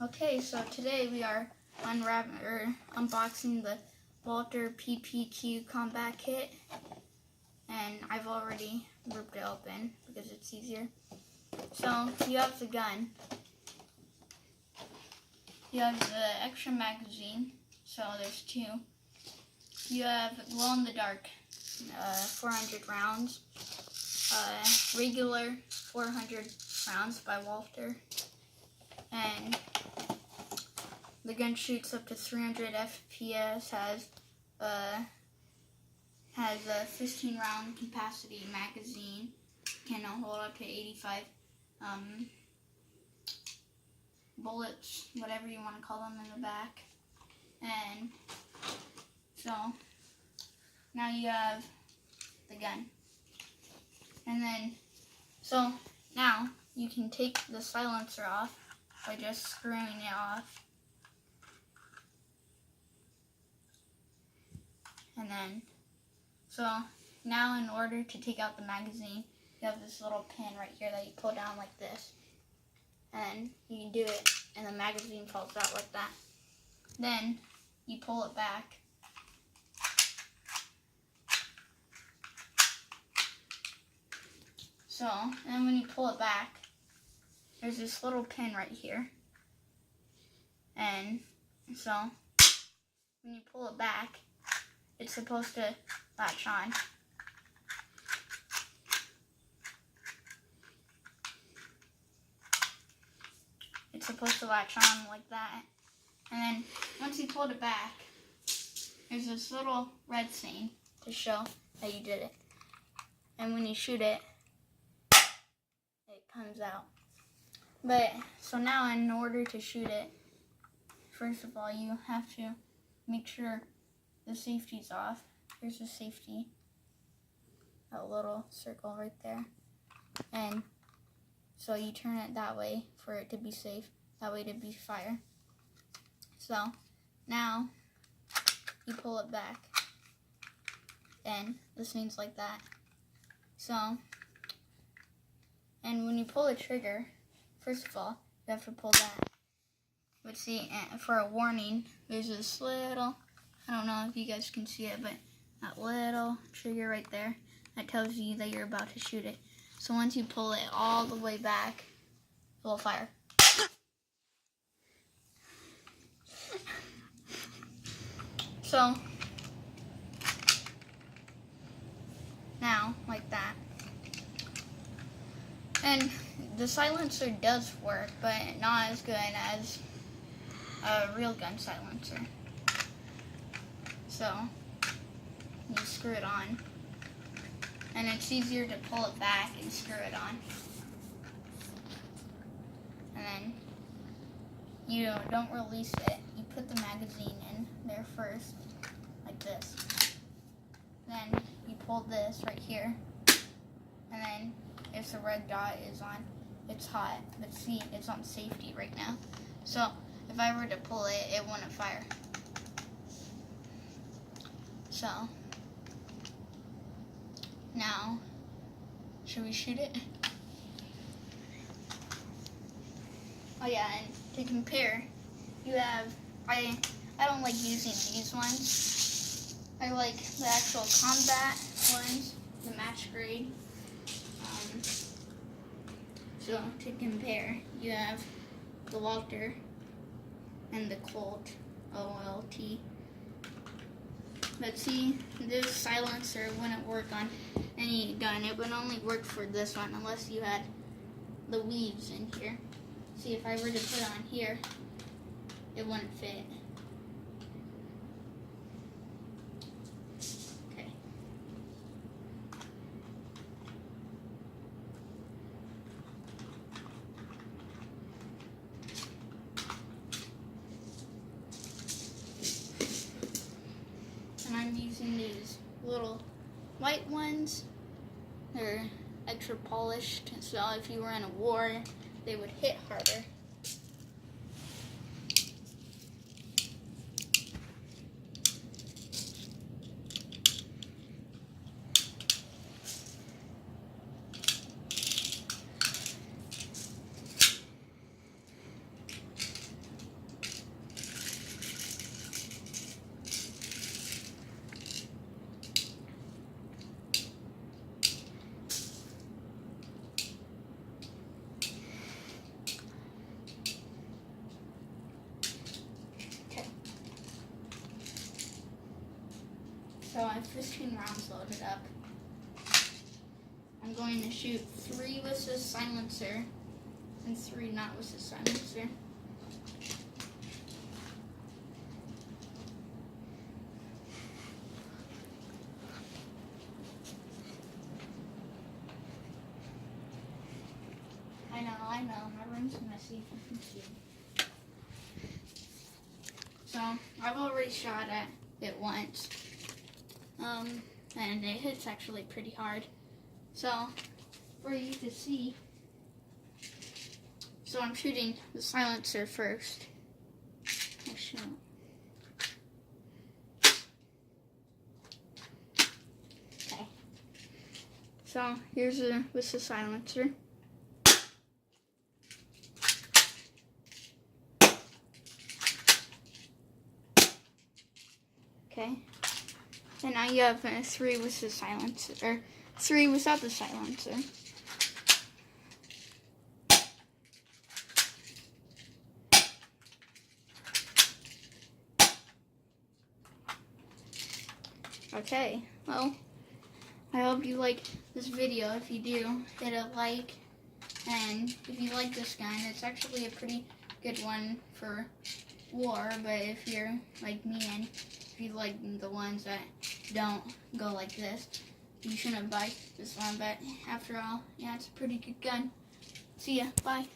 Okay, so today we are unboxing the Walter PPQ combat kit, and I've already ripped it open because it's easier. So you have the gun, you have the extra magazine, so there's two. You have glow-in-the-dark 400 rounds, regular 400 rounds by Walter, and the gun shoots up to 300 FPS, has a 15 round capacity magazine, can hold up to 85 bullets, whatever you want to call them, in the back. And so now you have the gun. And then, so now you can take the silencer off by just screwing it off. And then, so now in order to take out the magazine, you have this little pin right here that you pull down like this. And you can do it, and the magazine falls out like that. Then you pull it back. So, and when you pull it back, there's this little pin right here. And so, when you pull it back, it's supposed to latch on. It's supposed to latch on like that. And then once you pulled it back, there's this little red stain to show that you did it. And when you shoot it, it comes out. But, so now in order to shoot it, first of all, you have to make sure the safety's off. Here's the safety, that little circle right there. And so you turn it that way for it to be safe, that way to be fire. So now you pull it back, and this means like that. So, and when you pull the trigger, first of all, you have to pull that. But see, for a warning, there's this little, I don't know if you guys can see it, but that little trigger right there, that tells you that you're about to shoot it. So once you pull it all the way back, it will fire. So, now, like that. And the silencer does work, but not as good as a real gun silencer. So, you screw it on. And it's easier to pull it back and screw it on. And then you don't release it. You put the magazine in there first, like this. Then you pull this right here. And then if the red dot is on, it's hot. But see, it's on safety right now. So if I were to pull it, it wouldn't fire. So now, should we shoot it? Oh yeah, and to compare, you have, I don't like using these ones. I like the actual combat ones, the match grade. So to compare, you have the Walter and the Colt, OLT. But see, this silencer wouldn't work on any gun. It would only work for this one unless you had the weaves in here. See, if I were to put it on here, it wouldn't fit. Okay. And I'm using these little white ones. They're extra polished, so if you were in a war, they would hit harder. So I have 15 rounds loaded up. I'm going to shoot 3 with the silencer and 3 not with the silencer. I know, my room's messy, you can see. So, I've already shot at it once, and it hits actually pretty hard. So, for you to see, so I'm shooting the silencer first. I'll show. Okay. So, here's with the silencer. Okay, and now you have 3 with the silencer, or 3 without the silencer. Okay, well, I hope you like this video. If you do, hit a like, and if you like this gun, it's actually a pretty good one for war, but if you're like me and if you like the ones that don't go like this, you shouldn't buy this one. But after all, yeah, it's a pretty good gun. See ya. Bye.